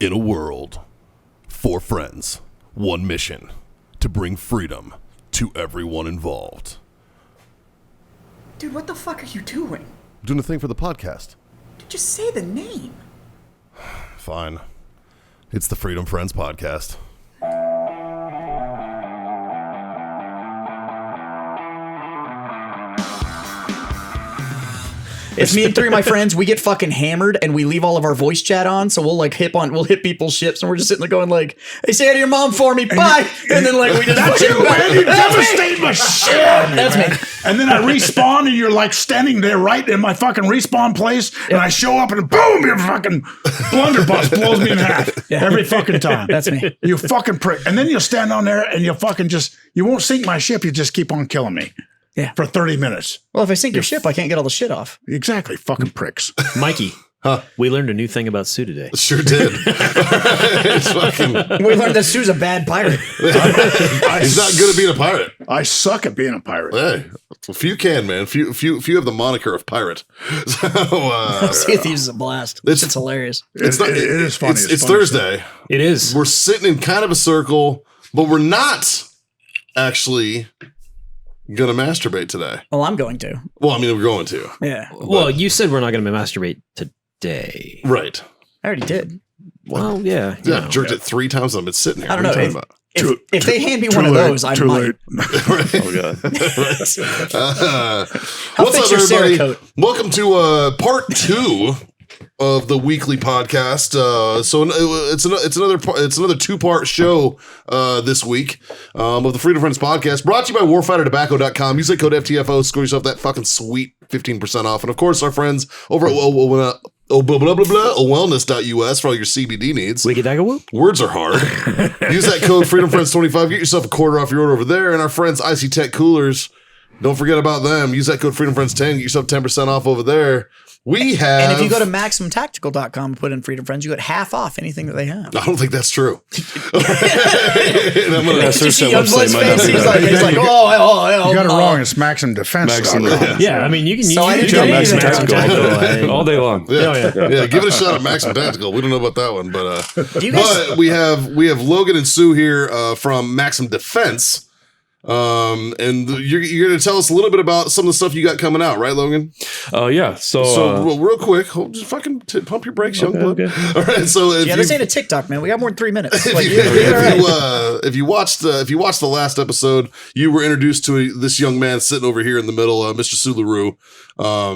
In a world, 4 friends, 1 mission, to bring freedom to everyone involved. Dude, what the fuck are you doing? I'm doing a thing for the podcast. Dude, just say the name. Fine. It's the Freedom Friends Podcast. It's me and 3 of my friends. We get fucking hammered and we leave all of our voice chat on. So we'll hit people's ships and we're just sitting there going like, "Hey, say hi to your mom for me, bye." And then like we just That's you, man. You devastate my shit out of me, That's man. me. And then I respawn and you're like standing there right in my fucking respawn place. And I show up and boom, your fucking blunderbuss blows me in half every fucking time. That's me. You fucking prick. And then you'll stand on there and you'll fucking you won't sink my ship. You just keep on killing me. Yeah. For 30 minutes. Well, if I sink your ship, I can't get all the shit off. Exactly. Fucking pricks. Mikey, we learned a new thing about Sue today. Sure did. It's fucking, We learned that Sue's a bad pirate. he's not good at being a pirate. I suck at being a pirate. Hey, few can, man. Few have the moniker of pirate. So, Sea of Thieves is a blast. It's hilarious. it's not, It is funny. It's funny Thursday. It is. We're sitting in kind of a circle, but we're not actually gonna masturbate today. Well, I'm going to. Well, I mean, we're going to. Yeah. Well, you said we're not going to masturbate today. Right. I already did. Well, yeah. Yeah, I've jerked it 3 times and I've been sitting here. I don't What know. are you talking If they hand me Too one of late, those, I too might. late. Oh god. What's fix up, your Sarah everybody? coat. Welcome to part 2 of the weekly podcast. So it's another 2-part show this week of the Freedom Friends podcast, brought to you by warfightertobacco.com. Use that code FTFO, score yourself that fucking sweet 15% off. And of course, our friends over at wellness.us for all your CBD needs. Wiggy dagger whoop. Words are hard. Use that code FreedomFriends25. Get yourself a quarter off your order over there. And our friends Icy Tech Coolers, don't forget about them. Use that code FreedomFriends10. Get yourself 10% off over there. We have... And if you go to MaximTactical.com and put in Freedom Friends, you get half off anything that they have. I don't think that's true. Did you see Youngblood's face? He's like, You got it oh. wrong. It's Maxim Defense. Yeah, I mean, you can So I use didn't get Maxim anything. Tactical all day long. Yeah, give it a shot at Maxim Tactical. We don't know about that one, but Do you guys, but we have Logan and Sue here from Maxim Defense. And you're going to tell us a little bit about some of the stuff you got coming out, right, Logan? Yeah. So real quick, just fucking pump your brakes, young blood. okay. All right. So if this ain't a TikTok, man. We got more than 3 minutes. Like, if you watched the last episode, you were introduced to this young man sitting over here in the middle, Mr. Seaux Larreau.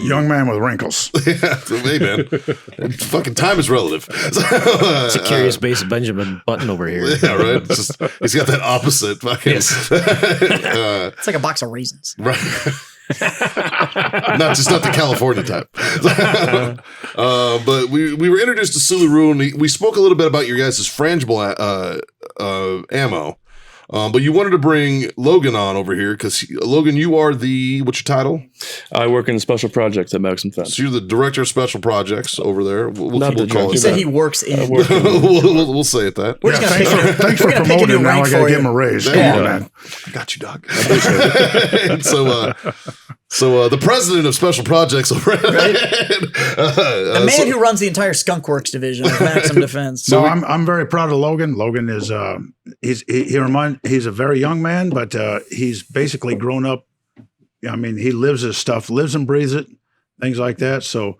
Young man with wrinkles. Yeah, hey man, fucking time is relative. It's a curious base Benjamin Button over here. Yeah, right. It's just, he's got that opposite fucking. Yes. it's like a box of raisins. Right. not the California type. But we were introduced to Seaux Larreau, and we spoke a little bit about your guys' frangible ammo. But you wanted to bring Logan on over here because Logan, you are what's your title? I work in special projects at Maxim Defense. So you're the director of special projects over there. We'll Not the call He it said that. he works in. we'll say it that. We're just gonna Thanks for we're gonna pick a promoting. new Now I rank got to for give him you. a raise. Yeah. Come on, man. I got you, dog. So the president of special projects over at The man who runs the entire Skunk Works division of Maxim Defense. So I'm very proud of Logan. Logan is he's a very young man, but he's basically grown up. I mean, he lives his stuff, lives and breathes it, things like that. So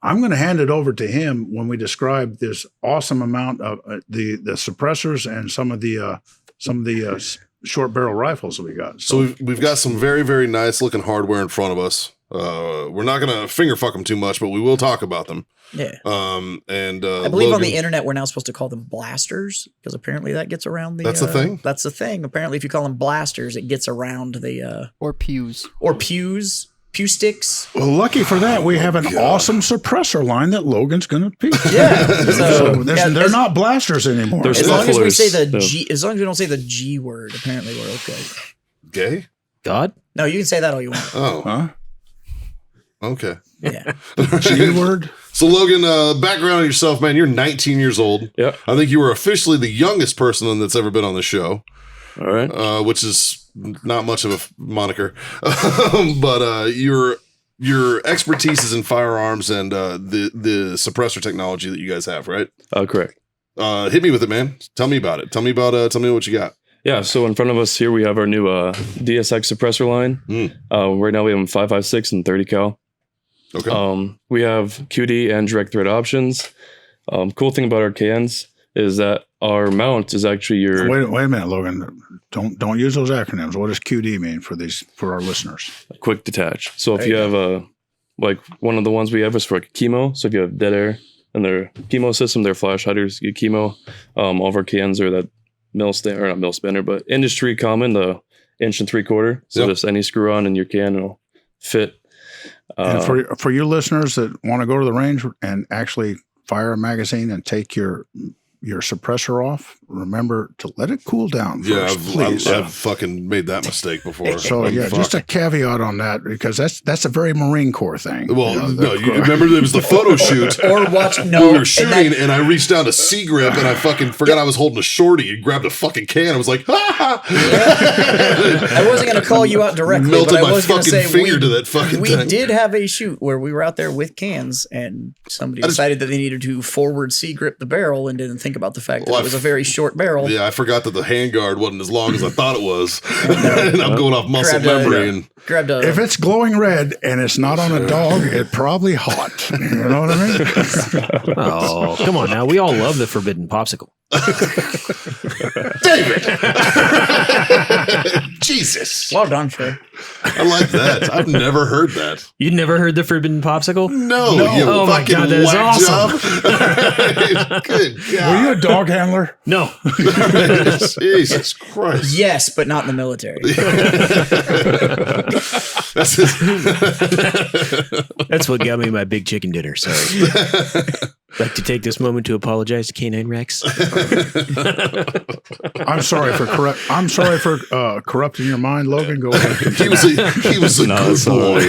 I'm going to hand it over to him when we describe this awesome amount of the suppressors and some of the short barrel rifles that we got. So we've got some very, very nice looking hardware in front of us. We're not going to finger fuck them too much, but we will talk about them. Yeah. And I believe Logan, on the internet we're now supposed to call them blasters because apparently that gets around the. That's a thing? That's the thing. Apparently, if you call them blasters, it gets around the. Or pews. Or pews. Pew sticks. Well, lucky for that, we have an awesome suppressor line that Logan's going to pick. Yeah. They're not blasters anymore. They're As long as we say the Snufflers, G, as long as we don't say the G word, apparently we're okay. gay? God? No, you can say that all you want. Oh, Huh? okay. Yeah. G word? So Logan, background on yourself, man. You're 19 years old. Yep. I think you were officially the youngest person that's ever been on the show. All right. Which is not much of a moniker, but your expertise is in firearms and the suppressor technology that you guys have, right? Correct. Hit me with it, man. Tell me about it. Tell me what you got. Yeah, so in front of us here we have our new DSX suppressor line. Right now we have them 5.56 and 30 cal. Okay. We have QD and direct thread options. Cool thing about our cans is that our mount is actually your. Wait a minute, Logan. Don't use those acronyms. What does QD mean for our listeners? Quick detach. So if you have like one of the ones we have is for like chemo. So if you have dead air in their chemo system, their flash hiders get chemo. All of our cans are that not mill spinner, but industry common, the 1 3/4. So just any screw on in your can will fit. And for your listeners that want to go to the range and actually fire a magazine and take your suppressor off, remember to let it cool down first, please. I've fucking made that mistake before. So just a caveat on that, because that's a very Marine Corps thing. Well, you remember there was the photo shoot. Or we were shooting and I reached down to C-grip and I fucking forgot I was holding a shorty and grabbed a fucking can. I was like, I wasn't going to call you out directly, melted but I my was going to fucking say finger to that fucking we thing. did have a shoot where we were out there with cans and somebody decided that they needed to forward C-grip the barrel and didn't think about the fact that it was a very short barrel. Yeah, I forgot that the handguard wasn't as long as I thought it was. And I'm going off muscle memory. If it's glowing red and it's not on a dog, it's probably hot. You know what I mean? Oh, come on now. We all love the forbidden popsicle. David! Jesus. Well done, sir. I like that. I've never heard that. You'd never heard the forbidden popsicle? No. You Oh my fucking God, that is whack awesome. job. Good God. Were you a dog handler? No. Jesus Christ. Yes, but not in the military. That's what got me my big chicken dinner. Sorry. I'd like to take this moment to apologize to Canine Rex. I'm sorry for corrupting your mind, Logan. Go ahead. He was a good boy.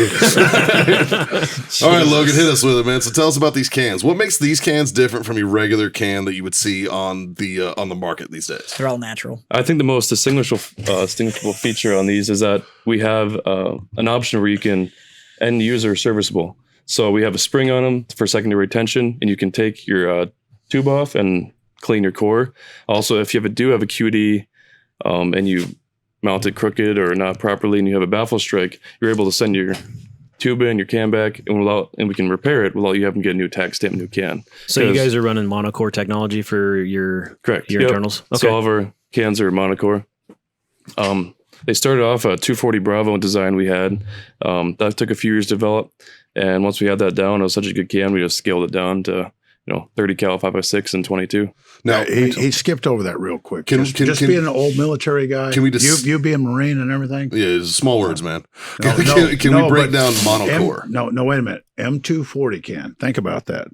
All right, Logan, hit us with it, man. So tell us about these cans. What makes these cans different from your regular can that you would see on the market these days? They're all natural. I think the most distinguishable feature on these is that we have an option where you can end user serviceable. So we have a spring on them for secondary retention, and you can take your tube off and clean your core. Also, if you do have a QD and you mount it crooked or not properly and you have a baffle strike, you're able to send your tube in, your can back, and we can repair it without you having to get a new tax stamp, new can. So you guys are running Monocore technology for your internals? Okay. So all of our cans are Monocore. They started off a 240 Bravo design we had. That took a few years to develop. And once we had that down, it was such a good can, we just scaled it down to 30 cal 5.56 and 22. Now he skipped over that real quick. Just being an old military guy. Can we you being a Marine and everything? Yeah, small words, man. Can we break down Monocore? No, wait a minute. M240 can. Think about that.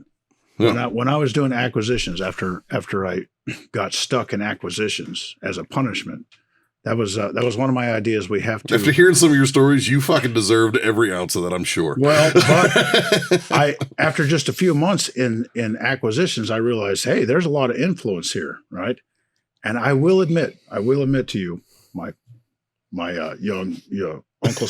Yeah. When I was doing acquisitions after I got stuck in acquisitions as a punishment. That was one of my ideas. We have to. After hearing some of your stories, you fucking deserved every ounce of that, I'm sure. Well, but after just a few months in acquisitions, I realized, hey, there's a lot of influence here, right? And I will admit to you, my Uncle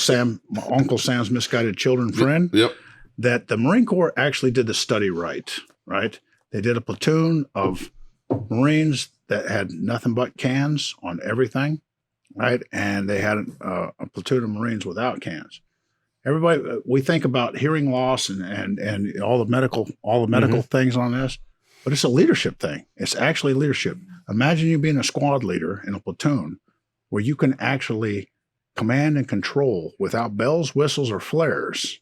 Sam's misguided children friend, yep, that the Marine Corps actually did the study right. They did a platoon of Marines that had nothing but cans on everything. Right. And they had a platoon of Marines without cans. Everybody, we think about hearing loss and all the medical things on this, but it's a leadership thing. It's actually leadership. Imagine you being a squad leader in a platoon where you can actually command and control without bells, whistles, or flares.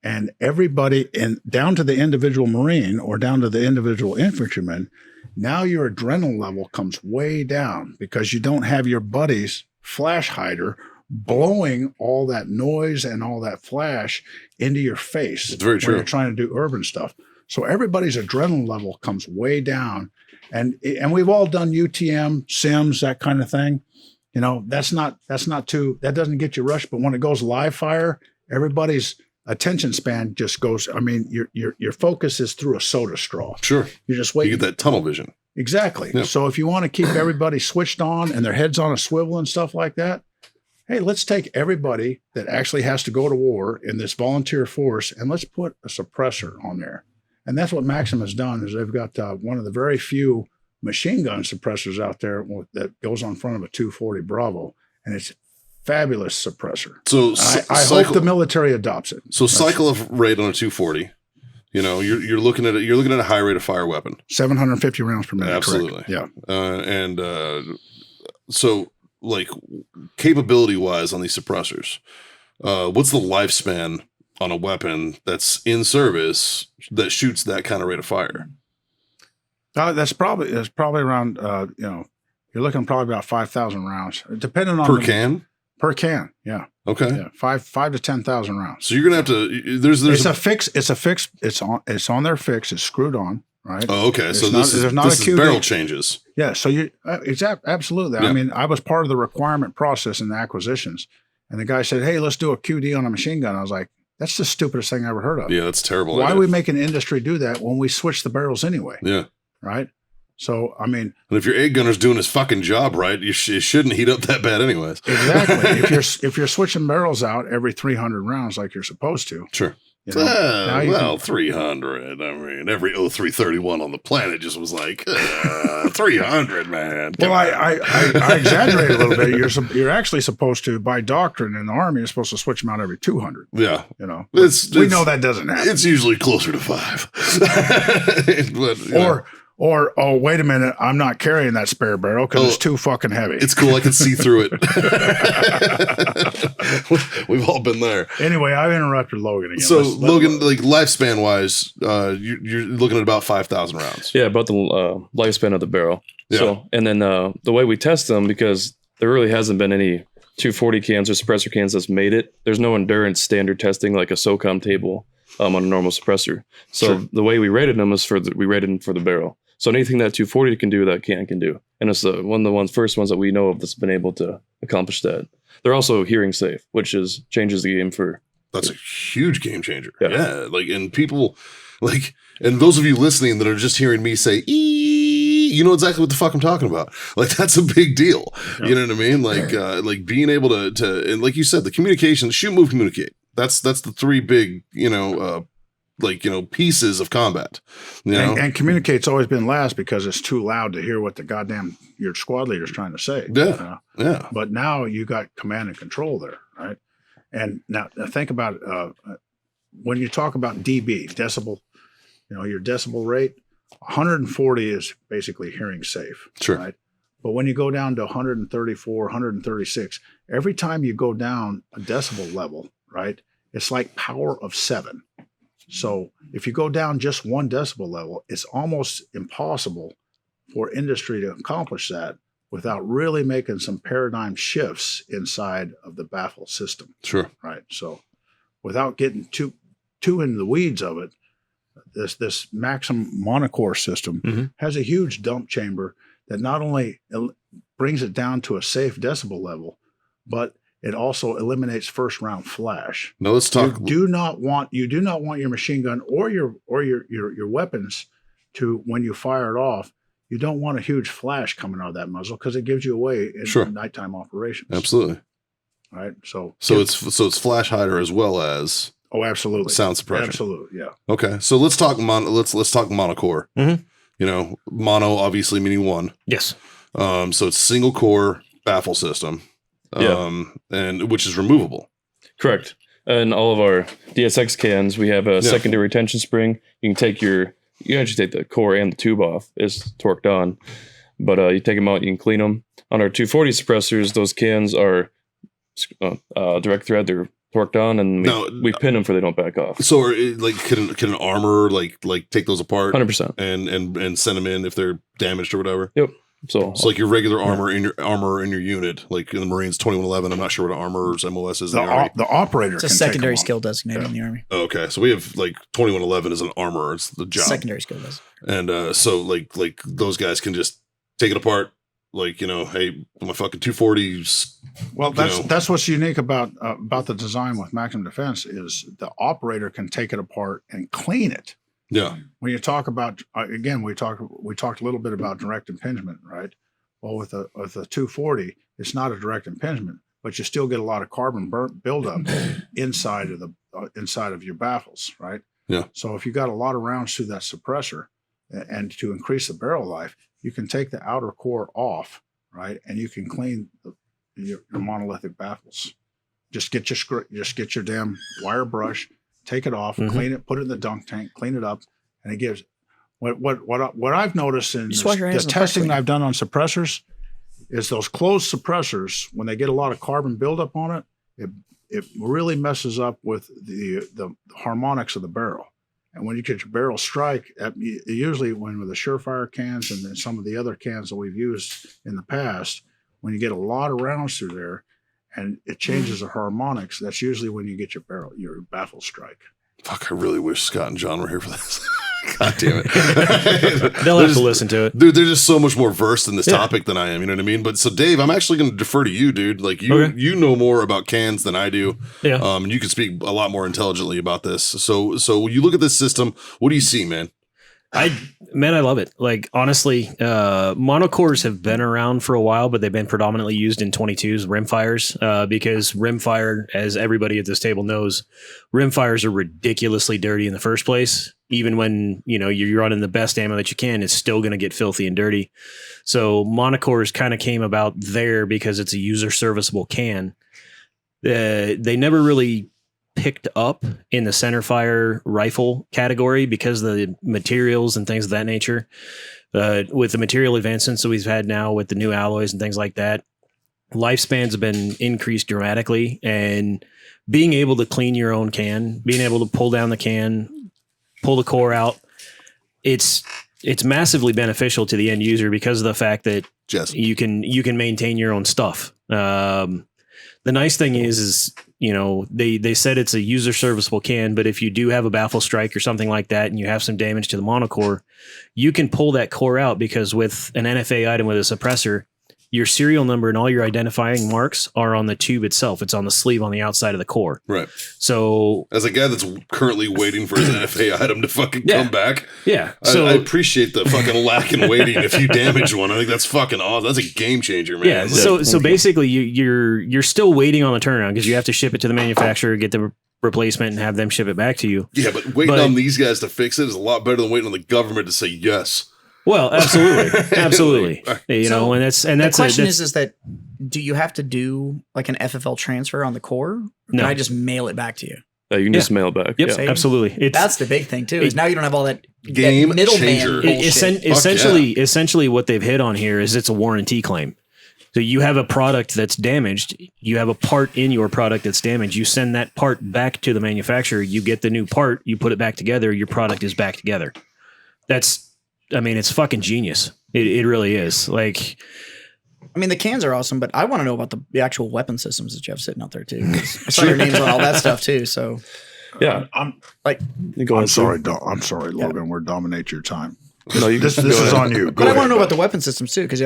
And everybody, down to the individual Marine or down to the individual infantryman, now your adrenaline level comes way down because you don't have your buddy's flash hider blowing all that noise and all that flash into your face. It's very true. When you're trying to do urban stuff. So everybody's adrenaline level comes way down. And we've all done UTM, sims, that kind of thing. That doesn't get you rushed. But when it goes live fire, everybody's attention span just goes. I mean, your focus is through a soda straw. Sure. You're just waiting. You get that tunnel vision. Exactly. Yeah. So if you want to keep everybody switched on and their heads on a swivel and stuff like that, hey, let's take everybody that actually has to go to war in this volunteer force and let's put a suppressor on there. And that's what Maxim has done is they've got one of the very few machine gun suppressors out there that goes on front of a 240 Bravo, and it's fabulous suppressor. So I hope the military adopts it. So cycle of rate on a 240. You know, you're looking at a high rate of fire weapon. 750 rounds per minute. Absolutely. Correct. Yeah. So like capability wise on these suppressors, what's the lifespan on a weapon that's in service that shoots that kind of rate of fire? That's probably around, you're looking probably about 5,000 rounds, depending on can? Per can. Yeah. Okay. Yeah. 5 to 10,000 rounds. So you're going to have to, there's it's a fix. It's on their fix. It's screwed on. Right. Oh, okay. It's so this is barrel changes. Yeah. So absolutely. Yeah. I mean, I was part of the requirement process in the acquisitions, and the guy said, "Hey, let's do a QD on a machine gun." I was like, "That's the stupidest thing I ever heard of." Yeah, that's terrible. Why are we making industry do that when we switch the barrels anyway? Yeah. Right. So, I mean, and if your egg gunner's doing his fucking job right, it shouldn't heat up that bad anyways. Exactly. if you're switching barrels out every 300 rounds like you're supposed to, sure. You know, 300. I mean, every 0331 on the planet just was like 300, man. Well, I exaggerate a little bit. You're actually supposed to, by doctrine in the Army, you're supposed to switch them out every 200. Yeah, you know, we know that doesn't happen. It's usually closer to 5. But, Or, oh, wait a minute, I'm not carrying that spare barrel because it's too fucking heavy. It's cool. I can see through it. We've all been there. Anyway, I've interrupted Logan again. So, Logan, like lifespan wise, you're looking at about 5,000 rounds. Yeah, about the lifespan of the barrel. Yeah. So, and then the way we test them, because there really hasn't been any 240 cans or suppressor cans that's made it. There's no endurance standard testing like a SOCOM table on a normal suppressor. So the way we rated them is we rated them for the barrel. So anything that 240 can do, that can do. And it's one of the first ones that we know of that's been able to accomplish that. They're also hearing safe, which changes the game for. That's a huge game changer. Yeah. Like, and people like, and those of you listening that are just hearing me say, you know exactly what the fuck I'm talking about. Like, that's a big deal. Yeah. You know what I mean? Like being able to, and like you said, the communication, shoot, move, communicate. That's the three big, pieces of combat. And communicate's always been last because it's too loud to hear what the goddamn your squad leader's trying to say. Yeah. Yeah. But now you got command and control there, right? And now think about when you talk about dB, decibel, your decibel rate, 140 is basically hearing safe. Sure. Right? But when you go down to 134, 136, every time you go down a decibel level, right, it's like power of 7. So if you go down just 1 decibel level, it's almost impossible for industry to accomplish that without really making some paradigm shifts inside of the baffle system. Sure. Right. So without getting too into the weeds of it, this Maxim Monocore system has a huge dump chamber that not only brings it down to a safe decibel level, but it also eliminates first round flash. Now let's talk. You do not want your machine gun or your weapons to, when you fire it off, you don't want a huge flash coming out of that muzzle because it gives you away in nighttime operations. Absolutely. Right. So it's flash hider as well as absolutely sound suppression. Absolutely. Yeah. Okay. So let's talk let's talk monocore. Mm-hmm. Mono obviously meaning one. Yes. So it's single core baffle system. And which is removable. Correct. And all of our DSX cans, we have a secondary retention spring. You actually take the core and the tube off. It's torqued on, but you take them out, you can clean them. On our 240 suppressors, those cans are direct thread. They're torqued on, and we pin them so they don't back off. So, can an armor take those apart 100% and send them in if they're damaged or whatever? Yep. So like your regular armor in your unit, like in the Marines 2111. I'm not sure what an armor's MOS is. The operator. It's a secondary skill designated in the Army. Okay, so we have 2111 is an armor. It's the job. Secondary skill designated. And so like those guys can just take it apart. Hey, my fucking 240s. Well, that's what's unique about the design with Maxim Defense is the operator can take it apart and clean it. Yeah. When you talk about again, we talked a little bit about direct impingement, right? Well, with a 240, it's not a direct impingement, but you still get a lot of carbon buildup inside of your baffles, right? Yeah. So if you got a lot of rounds through that suppressor, and to increase the barrel life, you can take the outer core off, right, and you can clean your monolithic baffles. Just get your damn wire brush, take it off, clean it, put it in the dunk tank, clean it up, and it gives. What I've noticed in the testing that I've done on suppressors is those closed suppressors, when they get a lot of carbon buildup on it really messes up with the harmonics of the barrel. And when you get your barrel strike, usually when with the Surefire cans and then some of the other cans that we've used in the past, when you get a lot of rounds through there and it changes the harmonics, that's usually when you get your baffle strike. Fuck, I really wish Scott and John were here for this. God damn it. They'll have to listen to it. Dude, they're just so much more versed in this topic than I am, you know what I mean? But so Dave, I'm actually going to defer to you, dude. Like you know more about cans than I do. Yeah. And you can speak a lot more intelligently about this. So you look at this system, what do you see, man? I love it. Like, honestly, monocores have been around for a while, but they've been predominantly used in 22s, rimfires, because rimfire, as everybody at this table knows, rimfires are ridiculously dirty in the first place. Even when, you're running the best ammo that you can, it's still going to get filthy and dirty. So monocores kind of came about there because it's a user serviceable can. They never really picked up in the centerfire rifle category because of the materials and things of that nature. With the material advancements that we've had now with the new alloys and things like that, lifespans have been increased dramatically, and being able to clean your own can, being able to pull down the can, pull the core out, it's massively beneficial to the end user because of the fact that you can maintain your own stuff. The nice thing is they said it's a user serviceable can, but if you do have a baffle strike or something like that and you have some damage to the monocore, you can pull that core out because with an NFA item with a suppressor, your serial number and all your identifying marks are on the tube itself. It's on the sleeve on the outside of the core. Right. So as a guy that's currently waiting for his NFA item to fucking come back. Yeah. So I appreciate the fucking lack in waiting if you damage one. I think that's fucking awesome. That's a game changer, man. Yeah. So basically you're still waiting on the turnaround because you have to ship it to the manufacturer, get the replacement, and have them ship it back to you. Yeah, but waiting on these guys to fix it is a lot better than waiting on the government to say yes. Well, absolutely. And that's the question is that do you have to do like an FFL transfer on the core? Or can I just mail it back to you? You can just mail it back. Yep, yeah. Absolutely. That's the big thing too. Is now you don't have all that middleman bullshit. Essentially, what they've hit on here is it's a warranty claim. So you have a product that's damaged. You have a part in your product that's damaged. You send that part back to the manufacturer. You get the new part. You put it back together. Your product is back together. It's fucking genius. It really is. Like, the cans are awesome, but I want to know about the actual weapon systems that you have sitting out there too. I saw your names on all that stuff too. So yeah, I'm sorry, Logan. We're dominate your time. No, this is on you. But I want to know about the weapon systems too, because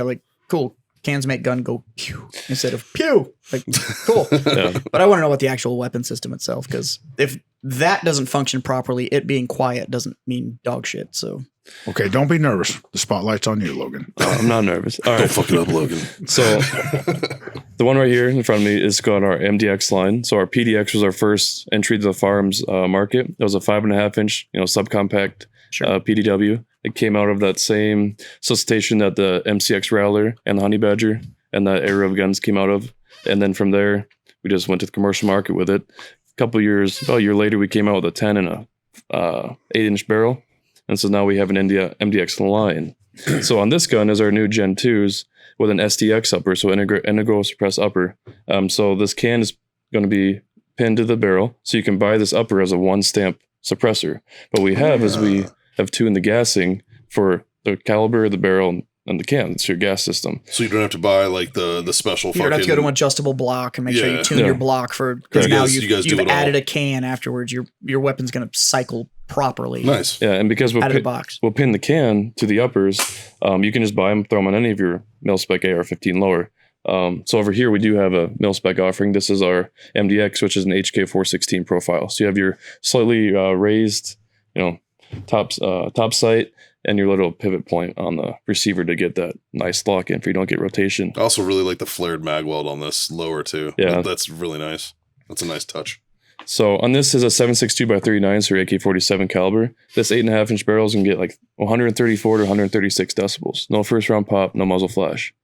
cool. Cans make gun go pew instead of pew. Like, cool. Yeah. But I want to know about the actual weapon system itself, because if that doesn't function properly, it being quiet doesn't mean dog shit. So. Okay, don't be nervous. The spotlight's on you, Logan. I'm not nervous. All right. Don't fuck it up, Logan. So the one right here in front of me is called our MDX line. So our PDX was our first entry to the firearms market. It was a 5.5-inch, subcompact PDW. It came out of that same solicitation that the MCX Rattler and the Honey Badger and the era of guns came out of. And then from there, we just went to the commercial market with it. About a year later, we came out with a 10 and a 8-inch barrel. And so now we have an MDX line. So on this gun is our new Gen 2s with an STX upper, so integral suppress upper. So this can is going to be pinned to the barrel. So you can buy this upper as a one-stamp suppressor. What we have is we have two in the gassing for the caliber, the barrel, and the can. It's your gas system. So you don't have to buy like the special you don't have to go to an adjustable block and make sure you tune your block because now you've added a can afterwards. Your weapon's going to cycle properly. Nice. Yeah, and because we'll pin the can to the uppers, you can just buy them, throw them on any of your mil-spec AR-15 lower. So over here we do have a mil-spec offering. This is our MDX, which is an HK416 profile. So you have your slightly raised, top sight, and your little pivot point on the receiver to get that nice lock in for you don't get rotation. I also really like the flared mag weld on this lower too. Yeah. That's really nice. That's a nice touch. So on this is a 7.62 by 39, so your AK-47 caliber. This 8.5-inch barrel can get like 134 to 136 decibels. No first round pop, no muzzle flash.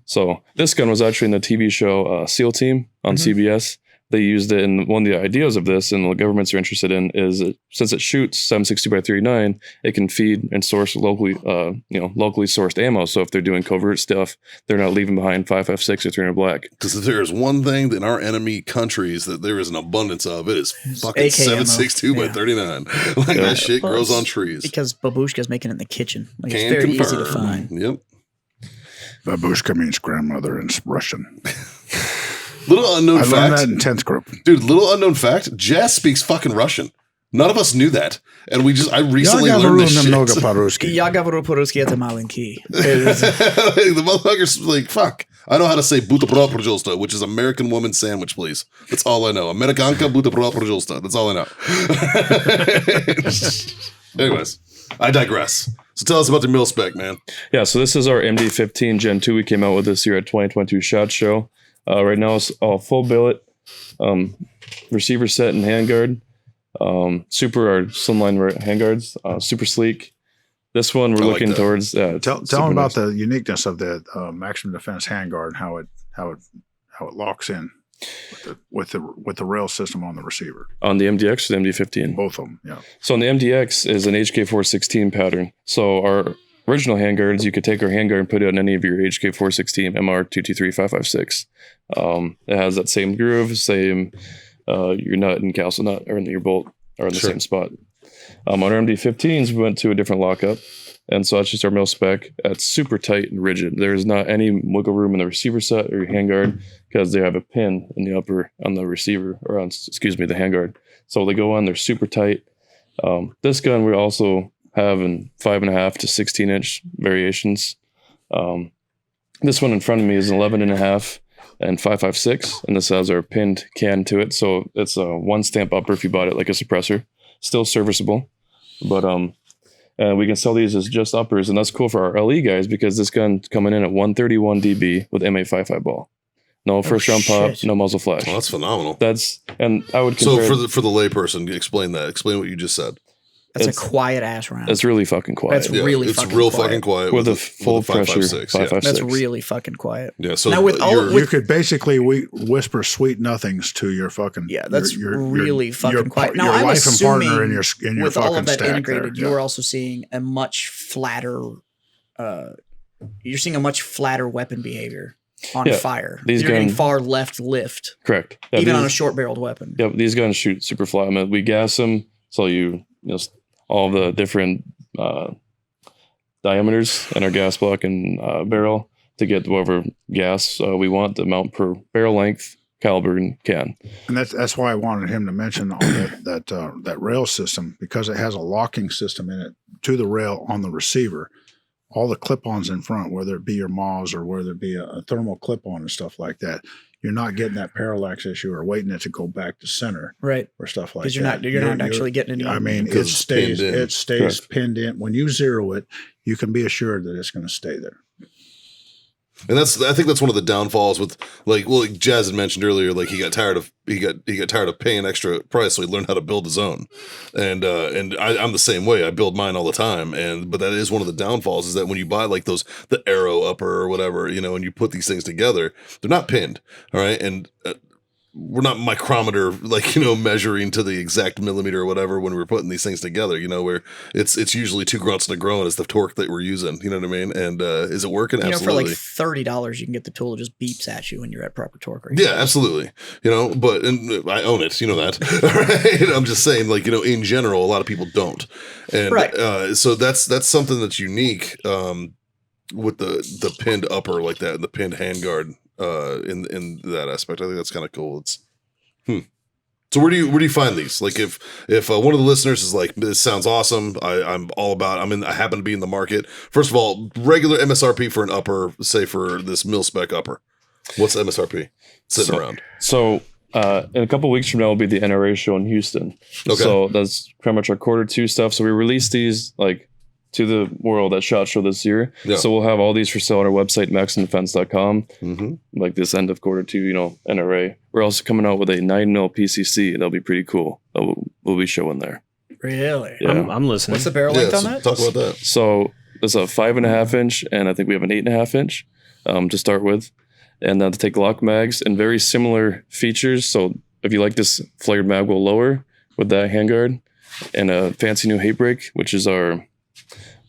So this gun was actually in the TV show SEAL Team on CBS. They used it, and one of the ideas of this, and what governments are interested in, is since it shoots 7.62 by 39, it can feed and source locally sourced ammo. So if they're doing covert stuff, they're not leaving behind 5.56 or 300 black. Because if there is one thing in our enemy countries that there is an abundance of, it is fucking AK 7.62 by 39. Like that shit grows on trees. Because babushka's making it in the kitchen. Like, Can it's very confirm. easy to find. Yep. Babushka means grandmother in Russian. Little unknown I fact. learned that in 10th group. Dude, little unknown fact. Jazz speaks fucking Russian. None of us knew that. And I recently learned this shit. Я говорю по-русски, это маленький. The motherfucker's like, fuck. I know how to say buterbrod pожалуйста, which is American woman sandwich, please. That's all I know. Amerikanka buterbrod pожалуйста. That's all I know. Anyways, I digress. So tell us about the mil spec, man. Yeah, so this is our MD-15 Gen 2 we came out with this year at 2022 SHOT Show. Right now it's all full billet, receiver set and handguard. Super our slimline handguards, super sleek. This one we're looking towards. Tell them about the uniqueness of the Maxim Defense handguard, how it locks in with the rail system on the receiver. On the MDX or the MD-15? Both of them, yeah. So on the MDX is an HK416 pattern. So our original handguards, you could take our handguard and put it on any of your HK416, MR, 223, 556. It has that same groove, same your nut and castle nut are in your bolt are in the same spot. On our MD-15s, we went to a different lockup. And so that's just our mil spec. It's super tight and rigid. There is not any wiggle room in the receiver set or your handguard because they have a pin in the upper on the receiver or on, the handguard. So they go on, they're super tight. This gun we also have in 5.5 to 16-inch variations. This one in front of me is 11.5 and 5.56, and this has our pinned can to it. So it's a one stamp upper if you bought it like a suppressor. Still serviceable, but and we can sell these as just uppers, and that's cool for our LE guys because this gun's coming in at 131 dB with M855 ball. No first round pop, no muzzle flash. Oh, that's phenomenal. And I would so compare for the layperson, explain that. Explain what you just said. That's a quiet ass round. It's really fucking quiet. That's really it's fucking real quiet. fucking quiet with a full pressure 5.56. That's really fucking quiet. Yeah. So now you could basically whisper sweet nothings to your fucking that's really fucking quiet. Now your I'm life and assuming partner in your with fucking all of that stack integrated, there. you are also seeing a much flatter. You're seeing a much flatter weapon behavior on fire. You're getting far left lift. Correct. Yeah, even on a short barreled weapon. Yep. These guns shoot super flat. I mean, we gas them so you know all the different diameters in our gas block and barrel to get whatever gas we want to mount per barrel length, caliber, and can. And that's why I wanted him to mention on that rail system, because it has a locking system in it to the rail on the receiver. All the clip-ons in front, whether it be your MAWS or whether it be a thermal clip-on and stuff like that, you're not getting that parallax issue or waiting it to go back to center, right? Or stuff like that. Because you're not actually getting any. I mean, it stays pinned in. When you zero it, you can be assured that it's going to stay there. And I think that's one of the downfalls with like Jazz had mentioned earlier, like he got tired of paying extra price, so he learned how to build his own. And I'm the same way. I build mine all the time. But that is one of the downfalls is that when you buy like the Arrow upper or whatever, and you put these things together, they're not pinned. All right. And we're not micrometer, measuring to the exact millimeter or whatever when we're putting these things together, where it's usually 2 grunts and a groan is the torque that we're using. You know what I mean? And is it working? Absolutely. For like $30, you can get the tool that just beeps at you when you're at proper torque. Yeah, absolutely. But I own it. You know that. Right? I'm just saying, in general, a lot of people don't. And right. So that's something that's unique with the pinned upper like that and the pinned handguard. In that aspect, I think that's kind of cool. So where do you find these? Like if one of the listeners is like, this sounds awesome, I'm all about. I happen to be in the market. First of all, regular MSRP for an upper, say for this mil spec upper, what's MSRP sitting around? So in a couple of weeks from now will be the NRA show in Houston. Okay. So that's pretty much our Q2 stuff. So we released these like to the world at SHOT Show this year. Yeah. So we'll have all these for sale on our website, maximdefense.com. Mm-hmm. Like this end of quarter 2, NRA. We're also coming out with a 9mm PCC. That'll be pretty cool. That we'll be showing there. Really? Yeah. I'm listening. What's the barrel length on that? Talk about that. So there's a 5.5 inch, and I think we have an 8.5 inch to start with. And then to take Glock mags and very similar features. So if you like this flared mag, we'll lower with that handguard and a fancy new Hatebrake, which is our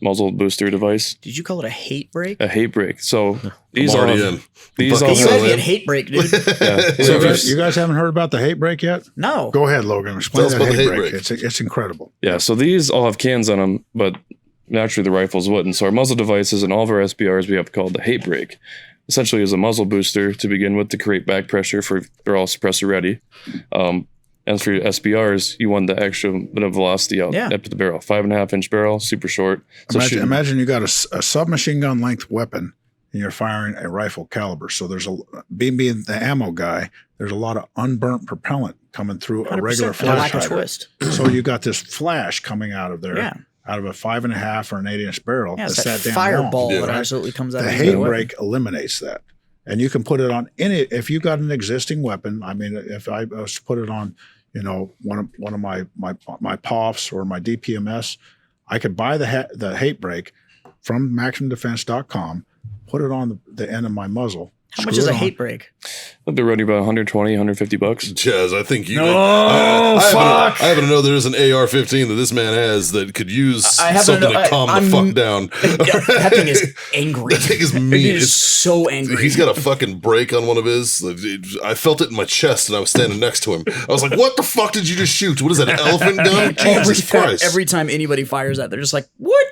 muzzle booster device. Did you call it a Hatebrake? A Hatebrake. So these I'm all already have, in. these all You Fucking had have, me at Hatebrake, dude. yeah. So you guys haven't heard about the Hatebrake yet? No. Go ahead, Logan. Explain Tell that us about the Hatebrake. Hatebrake. It's incredible. Yeah, so these all have cans on them, but naturally the rifles wouldn't. So our muzzle devices and all of our SBRs we have called the Hatebrake. Essentially is a muzzle booster to begin with to create back pressure for they're all suppressor ready. And for your SBRs, you want the extra bit of velocity out Yeah. up to the barrel. 5.5 inch barrel, super short. So Imagine you got a submachine gun length weapon and you're firing a rifle caliber. So there's being the ammo guy, there's a lot of unburnt propellant coming through a regular 100%. flash Lack of hider. twist. So you got this flash coming out of there, Yeah. out of a 5.5 or an 8-inch barrel. Yeah, it's that's that damn fireball long, that right? absolutely comes out The of the weapon. Hatebrake eliminates that. And you can put it on any, if you got an existing weapon, I mean, if I was to put it on, one of my POFs or my DPMS, I could buy the Hatebrake from maximdefense.com, put it on the end of my muzzle. How much screw is a it on. Hatebrake? I'll be running about 120, 150 bucks. Chaz, I think you. fuck. I happen to know there's an AR-15 that this man has that could use I happen to something know- to calm I'm- the fuck down. Yeah, that thing is angry. That thing is It mean. is It's- so angry. He's got a fucking break on one of his. I felt it in my chest, and I was standing next to him. I was like, "What the fuck did you just shoot? What is that? An elephant gun? Jesus Christ!" Every time anybody fires that, they're just like, "What?"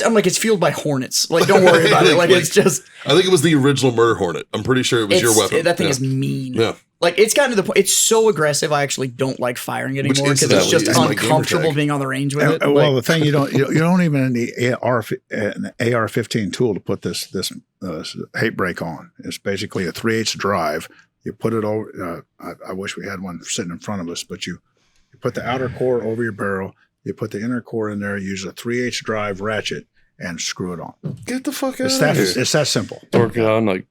I'm like, it's fueled by hornets. Like, don't worry about it. Like, it's just. I think it was the original Murder Hornet. I'm pretty sure it was your weapon. That thing Yeah. is mean. Yeah. Like, it's gotten to the point. It's so aggressive. I actually don't like firing it anymore because it's incidentally just is my gamer uncomfortable tag. being on the range with it. Well, Like, the thing you don't even need an AR-15 tool to put this Hatebrake on. It's basically a 3/8 drive. You put it over. I wish we had one sitting in front of us, but you put the outer core over your barrel. You put the inner core in there. Use a 3/8 drive ratchet and screw it on. Get the fuck out It's of that here. it's that simple. Torque it on, like,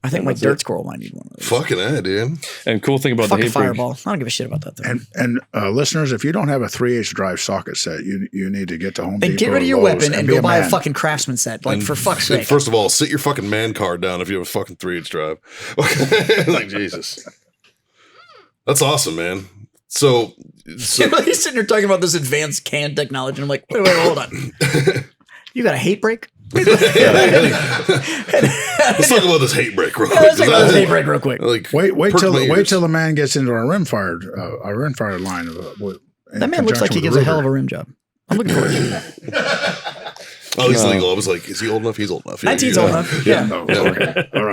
I think my that's dirt it. squirrel might need one of those. Fucking dude. and cool thing about Fucking the Hatebrake. fireball. I don't give a shit about that thing. And listeners, if you don't have a 3/8 drive socket set, you need to get to Home Then Depot. get rid of or your Lowe's weapon and be go buy a man. fucking Craftsman set. Like, for fuck's And sake. first of all, sit your fucking man card down if you have a fucking 3/8 drive. Like Jesus. That's awesome, man. So He's sitting there talking about this advanced can technology. And I'm like, wait, hold on. You got a Hatebrake? Let's talk about this Hatebrake real quick. Let's talk about this Hatebrake real quick. Like, Wait perked my wait ears. till the man gets into our rimfire line. That man looks like he gives a hell of a rim job. I'm looking forward to it. Oh, he's legal. I was like, is he old enough? He's old enough. 19's old enough. Yeah. No, okay. All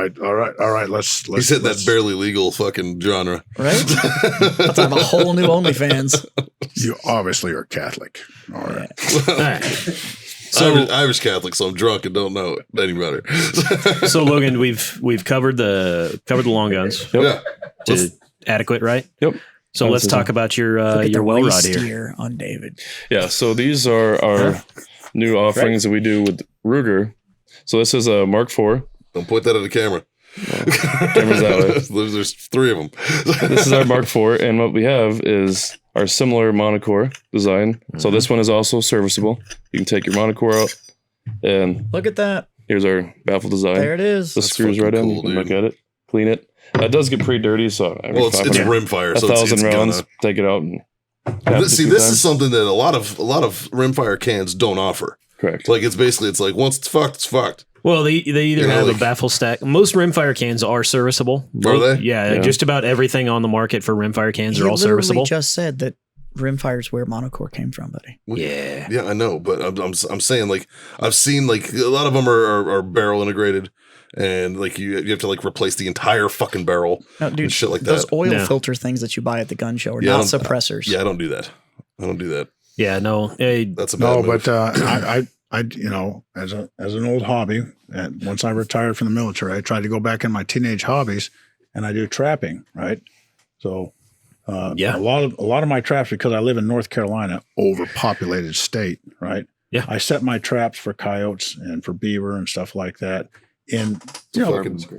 right. Let's He's hitting that barely legal fucking genre. Right? Let's have a whole new OnlyFans. You obviously are Catholic. All right. All right. So Irish Catholic, so I'm drunk and don't know it any better. So Logan, we've covered the long guns. Yeah. Adequate, right? Yep. So let's talk about your well rod here. Steer on David. Yeah, so these are our new offerings that we do with Ruger. So this is a Mark IV. Don't point that at the camera. Camera's that way. There's 3 of them. This is our Mark IV, and what we have is our similar Monocore design. So this one is also serviceable. You can take your Monocore out, and Look at that. here's our baffle design. There it is. The screws right in. fucking You cool, can look dude. at it, clean it. It does get pretty dirty, so every Well, it's 500 rimfire, so 1,000 it's rounds, gonna. take it out and tap it See, a few this times. is something that a lot of rimfire cans don't offer. Correct. Like it's like once it's fucked, it's fucked. Well, they either You know, have like- a baffle stack. Most rimfire cans are serviceable. Are they? Yeah, Yeah. just about everything on the market for rimfire cans He are all literally serviceable. just said that Rimfire's where Monocore came from, buddy. Yeah. Yeah, I know, but I'm saying like I've seen like a lot of them are barrel integrated, and like you have to like replace the entire fucking barrel No, dude, and shit like those that. oil No. filter things that you buy at the gun show are Yeah, I not don't- suppressors. Yeah, I don't do that. I don't do that. Yeah, no. That's a bad No, move. but I as an old hobby, and once I retired from the military, I tried to go back in my teenage hobbies, and I do trapping, right? So, Yeah. a lot of my traps, because I live in North Carolina, overpopulated state, right? Yeah. I set my traps for coyotes and for beaver and stuff like that in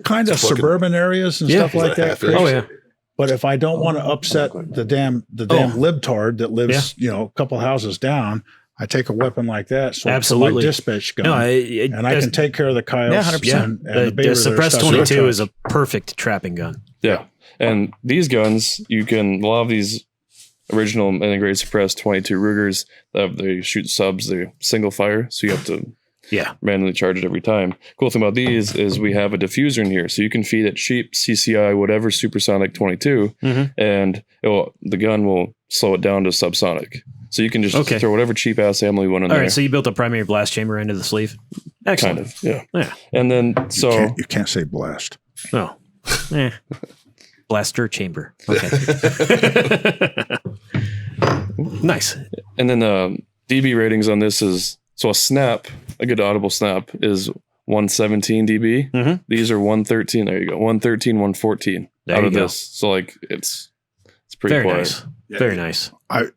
kind of suburban areas and stuff like that. Oh yeah. But if I don't want to upset the damn libtard that lives, a couple houses down, I take a weapon like that. So absolutely, my dispatch gun, no, and I can take care of the coyotes. 100%. And the Suppress 22 is a perfect trapping gun. Yeah. And these guns, a lot of these original integrated Suppress 22 Rugers, they shoot subs, they're single fire. So you have to manually charge it every time. Cool thing about these is we have a diffuser in here. So you can feed it cheap CCI, whatever, supersonic 22, and the gun will slow it down to subsonic. So you can just throw whatever cheap ass ammo you want in there. All right, so you built a primary blast chamber into the sleeve? Excellent. Kind of, yeah. And then, You can't say blast. No. Blaster chamber. Okay. Nice. And then DB ratings on this is, so a good audible snap is 117 dB. These are 113. There you go. 113, 114 out of this. So like it's pretty very quiet. Nice. Yeah. Very nice. I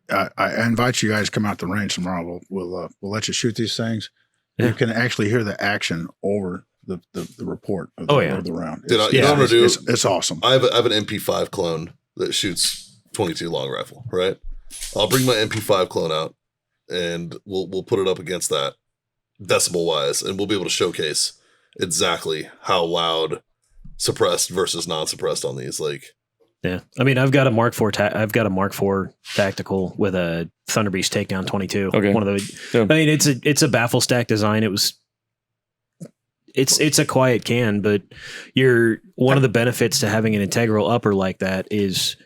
invite you guys to come out the range tomorrow. We'll let you shoot these things. Yeah. You can actually hear the action over the report of the round. You know what I'm gonna do? It's awesome. I have an MP5 clone that shoots 22 long rifle. Right. I'll bring my MP5 clone out, and we'll put it up against that decibel wise, and we'll be able to showcase exactly how loud suppressed versus non-suppressed on these. Like, yeah, I mean, I've got a Mark IV tactical with a Thunderbeast takedown 22. Okay. One of the, I mean, it's a baffle stack design. It's a quiet can, but one of the benefits to having an integral upper like that is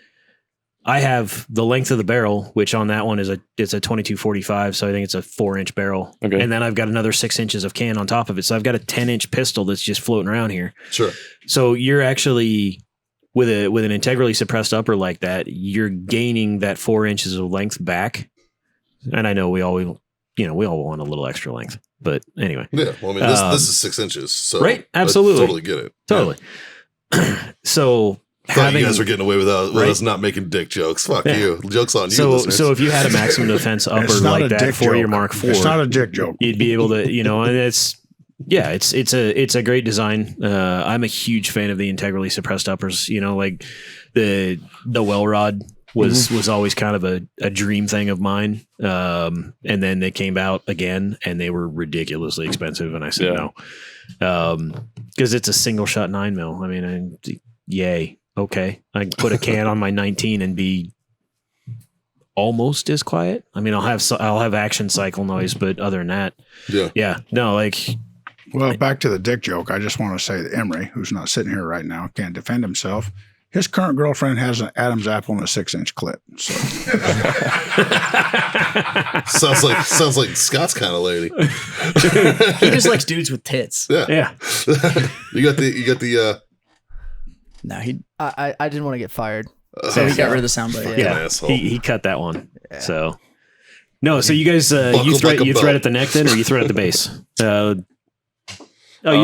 I have the length of the barrel, which on that one it's a 2245, so I think it's a 4-inch barrel. Okay. And then I've got another 6 inches of can on top of it. So I've got a 10-inch pistol that's just floating around here. Sure. So you're actually with an integrally suppressed upper like that, you're gaining that 4 inches of length back. And I know we all want a little extra length, but anyway. Yeah. Well, I mean, this is 6 inches, so right. Absolutely. I totally get it. Totally. Yeah. So. Thought you guys were getting away with us not making dick jokes. Fuck you. Joke's on you. So if you had a Maxim Defense upper like that for your Mark IV, it's not a dick joke. You'd be able to, and it's a great design. I'm a huge fan of the integrally suppressed uppers. Like the well rod was always kind of a dream thing of mine. And then they came out again and they were ridiculously expensive. And I said no, because it's a single shot 9mm. I mean, yay. Okay, I can put a can on my 19 and be almost as quiet. I mean, I'll have action cycle noise, but other than that, no, like. Well, back to the dick joke. I just want to say that Emery, who's not sitting here right now, can't defend himself. His current girlfriend has an Adam's apple and a 6-inch clip. So sounds like Scott's kind of lady. He just likes dudes with tits. Yeah. You got the. No, I didn't want to get fired. So he got rid of the soundbite. Yeah, he cut that one. Yeah. So no, so you guys you thread at the neck then, or you thread at the base? You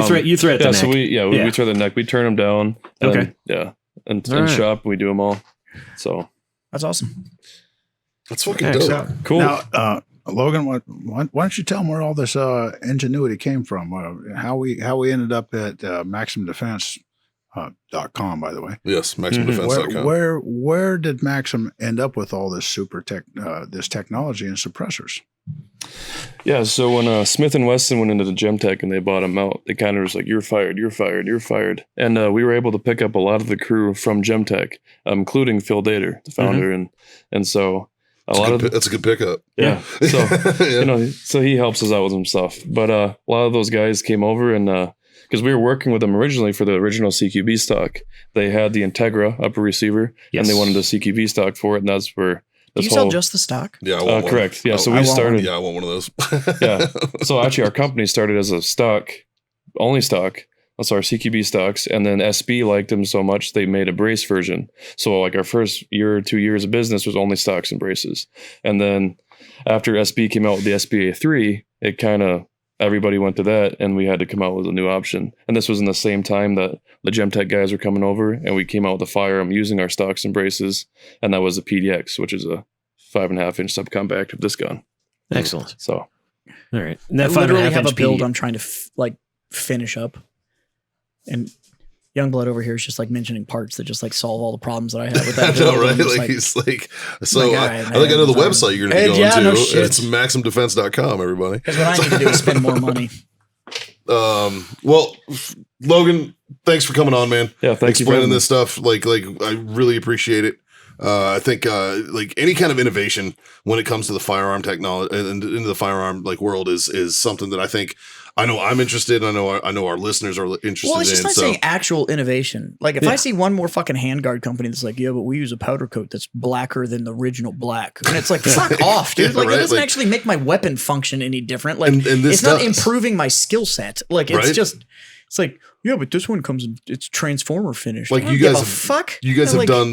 thread at the neck. So we thread the neck. We turn them down. Okay. And shop we do them all. So that's awesome. That's fucking dope. Cool. Now, Logan, why don't you tell them where all this ingenuity came from? How we ended up at Maxim Defense. .com, by the way. Yes, MaximDefense.com. Where did Maxim end up with all this this technology and suppressors? Yeah, so when Smith & Wesson went into the Gemtech and they bought them out, they kind of was like, you're fired. And we were able to pick up a lot of the crew from Gemtech, including Phil Dater, the founder. And so that's a good pickup. Yeah. So, so he helps us out with some stuff. But a lot of those guys came over and, because we were working with them originally for the original CQB stock. They had the Integra upper receiver, and they wanted the CQB stock for it, and that's where you sell just the stock? Yeah, I want one. Correct. Yeah, so we started. Yeah, I want one of those. Yeah. So actually, our company started as a only stock. That's our CQB stocks, and then SB liked them so much they made a brace version. So like our first year or 2 years of business was only stocks and braces, and then after SB came out with the SBA3, it kind of everybody went to that, and we had to come out with a new option. And this was in the same time that the Gemtech guys were coming over, and we came out with a firearm using our stocks and braces, and that was the PDX, which is a 5.5-inch subcompact of this gun. Excellent. So All right. And I that literally have a 5.5 build inch I'm trying to finish up. And Youngblood over here is just like mentioning parts that just like solve all the problems that I have with that I know, build. right? I'm just Like he's like, so like, I all right, think I know the man. website you're going to be Yeah, going no to. shit. It's maximdefense.com, everybody. Because what I need to do is spend more money. Well, Logan, thanks for coming on, man. Yeah, thank you for explaining having me. this stuff. Like I really appreciate it. I think like any kind of innovation when it comes to the firearm technology and into the firearm like world is something that I know I'm interested in. I know our listeners are interested Well, it's just in. not saying actual innovation. Like if I see one more fucking handguard company that's like, yeah, but we use a powder coat that's blacker than the original black, and it's like, fuck off, dude. Yeah, Like right? it doesn't Like- actually make my weapon function any different. Like And this it's not does. improving my skill set. Like it's Right? just, it's like, yeah, but this one comes in, it's transformer finished. Like I don't you give guys a have- fuck. You guys have Like, done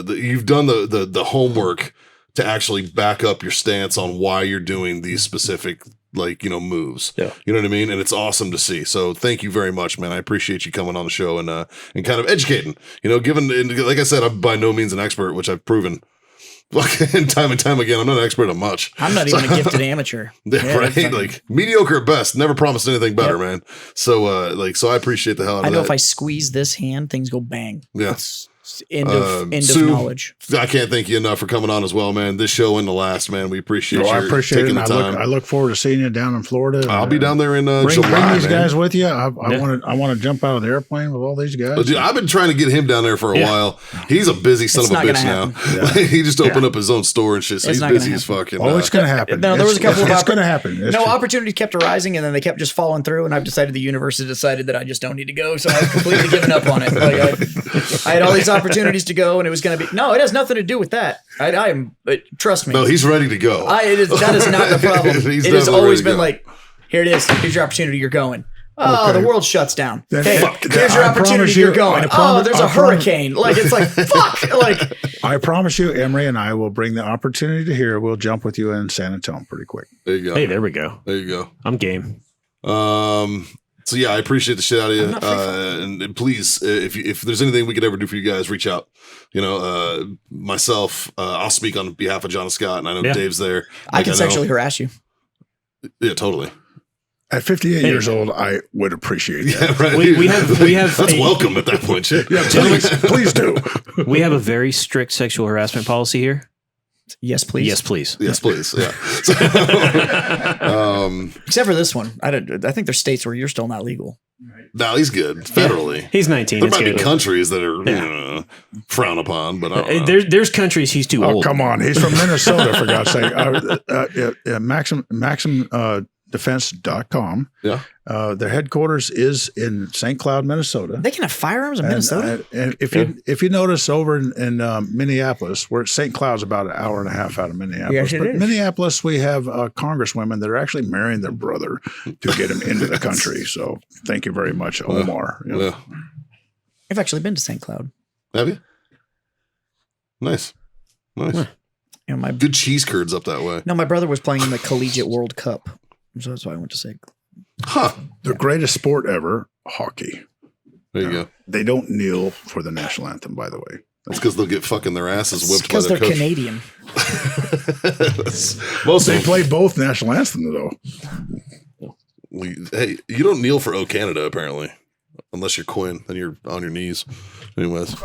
you've done the homework to actually back up your stance on why you're doing these specific moves. Yeah. You know what I mean? And it's awesome to see. So thank you very much, man. I appreciate you coming on the show and kind of educating. Given like I said, I'm by no means an expert, which I've proven time and time again. I'm not an expert on much. I'm not even a gifted amateur. Yeah, right? fucking- Like mediocre at best. Never promised anything better, man. So so I appreciate the hell out I of know that. if I squeeze this hand, things go bang. Yeah. It's end of Sue, knowledge. I can't thank you enough for coming on as well, man. This show and the last, man. We appreciate you I appreciate it. taking And the time. I look forward to seeing you down in Florida. I'll be down there in Bring July, these man. guys with you. I want to jump out of the airplane with all these guys. Dude, I've been trying to get him down there for a while. He's a busy son It's of a not bitch now. gonna He just opened up his own store and shit, so It's he's not busy gonna as fucking. Oh, it's going to happen. No, there was a couple of It's going to happen. It's No, true. opportunities kept arising, and then they kept just falling through. And I've decided the universe has decided that I just don't need to go, so I've completely given up on it. Like I had all these opportunities to go, and it was going to be no. It has nothing to do with that. I am trust me. No, he's ready to go. that is not the problem. He's It has definitely always ready to been go. like, here it is. Here's your opportunity. You're going. Oh, Okay. the world shuts down. Then- Hey, Fuck. here's your I opportunity. promise You're you- going. I promise- There's a I promise- hurricane. Like it's like fuck. Like I promise you, Emery and I will bring the opportunity to here. We'll jump with you in San Antonio pretty quick. There you go. Hey, there we go. There you go. I'm game. So yeah, I appreciate the shit out of you. I'm not free And please, if there's anything we could ever do for you guys, reach out. Myself, I'll speak on behalf of John and Scott, and I know Yeah. Dave's there. I can know- sexually harass you. Yeah, totally. At 58 years old, I would appreciate that. Yeah, right. We have That's a- welcome at that point. Shit. Yeah, please do. We have a very strict sexual harassment policy here. Yes, please. Yes, please. Yes, please. Yeah. So, Except for this one. I think there's states where you're still not legal. no, he's good federally. He's 19. There It's might be good. country that are frown upon, but I don't know. There's countries he's too Oh, old. come on. He's from Minnesota, for God's sake. Maxim Defense.com. Yeah. Their headquarters is in St. Cloud, Minnesota. They can have firearms in Minnesota. And if you notice over in Minneapolis, where St. Cloud's about an hour and a half out of Minneapolis, Yes, it but is. Minneapolis, we have congresswomen that are actually marrying their brother to get him into the country. So thank you very much, Omar. You know. Yeah. I've actually been to St. Cloud. Have you? Nice. My Good cheese curds up that way. my brother was playing in the Collegiate World Cup, so that's why I went to St. Huh. The greatest sport ever, hockey. There you go. They don't kneel for the national anthem, by the way. That's because they'll get fucking their asses whipped by Because their they're coach. Canadian. Most They of them. play both national anthems, though. Hey, you don't kneel for "O Canada" apparently, unless you're Quinn, then you're on your knees. Anyways,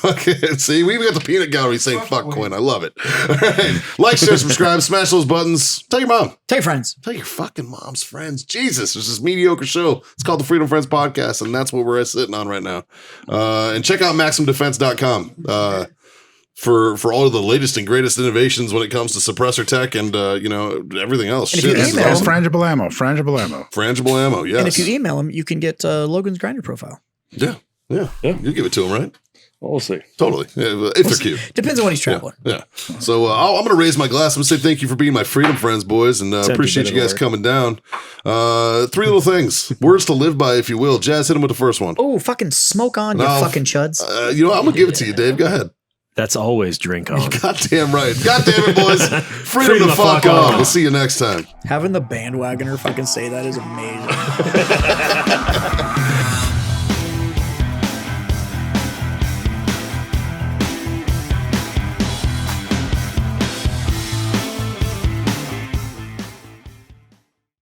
okay. See, we even got the peanut gallery saying "fuck Quinn." I love it. All right, like, share, subscribe, smash those buttons. Tell your mom. Tell your friends. Tell your fucking mom's friends. Jesus, there's this mediocre show. It's called the Freedom Friends Podcast, and that's what we're sitting on right now. And check out MaximDefense.com for all of the latest and greatest innovations when it comes to suppressor tech and everything else. And if you Shit, this is email awesome. Frangible ammo. Frangible ammo. Frangible ammo, yes. And if you email him, you can get Logan's Grinder profile. Yeah. You give it to him, right? We'll see. Totally. Yeah, if they're cute. Depends on when he's traveling. Yeah. So I'm going to raise my glass. I'm going to say thank you for being my freedom friends, boys, and appreciate you guys coming down. 3 little things. Words to live by, if you will. Jazz, hit him with the first one. Oh, fucking smoke on, you No. fucking chuds. I'm going to give it to you, Dave. Go ahead. That's always drink on. Goddamn right. Goddamn it, boys. Freedom to fuck on. We'll see you next time. Having the bandwagoner fucking say that is amazing.